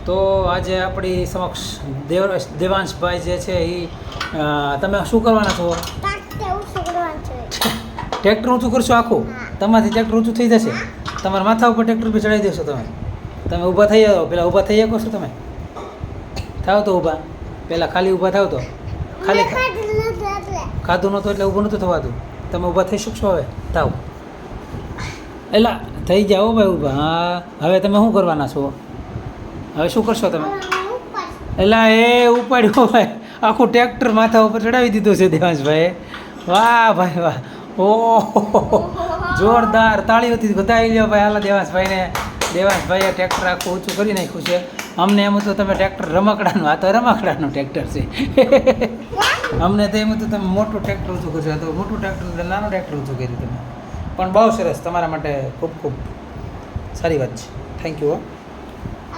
તો આજે આપણી સમક્ષ દેવાંશભાઈ જે છે એ તમે શું કરવાના છો? ટ્રેક્ટર ઊંચું કરશો આખું? તમારાથી ટ્રેક્ટર ઊંચું થઈ જશે? તમારા માથા ઉપર ટ્રેક્ટર બી ચડાવી દેશો તમે ઊભા થઈ જાઓ. પહેલાં ઊભા થઈ શકો છો તમે? થાવ તો ઊભા. પહેલાં ખાલી ઊભા થાવ તો ખાલી ખાધું નહોતું એટલે ઊભું નહોતું થવાતું. તમે ઊભા થઈ શકશો હવે? થાવ. એલા થઈ જાઓ ભાઈ ઊભા. હા હવે તમે શું કરવાના છો? હવે શું કરશો તમે? એલા એ ઉપાડ્યો ભાઈ, આખું ટ્રેક્ટર માથા ઉપર ચડાવી દીધું છે દેવાંશભાઈએ. વાહ ભાઈ વાહ, ઓહો જોરદાર. તાળીઓથી બધાઈ લ્યો ભાઈ. હાલા દેવાંશભાઈએ ટ્રેક્ટર આખું ઊંચું કરી નાખ્યું છે. અમને એમ હતું તમે ટ્રેક્ટર રમકડાનું, આ તો રમકડાનું ટ્રેક્ટર છે. અમને તો એમ હતું તમે મોટું ટ્રેક્ટર ઊંચું કરશો, આ તો મોટું ટ્રેક્ટર નાનું ટ્રેક્ટર ઊંચું કર્યું તમે. પણ બહુ સરસ, તમારા માટે ખૂબ ખૂબ સારી વાત છે. Thank you.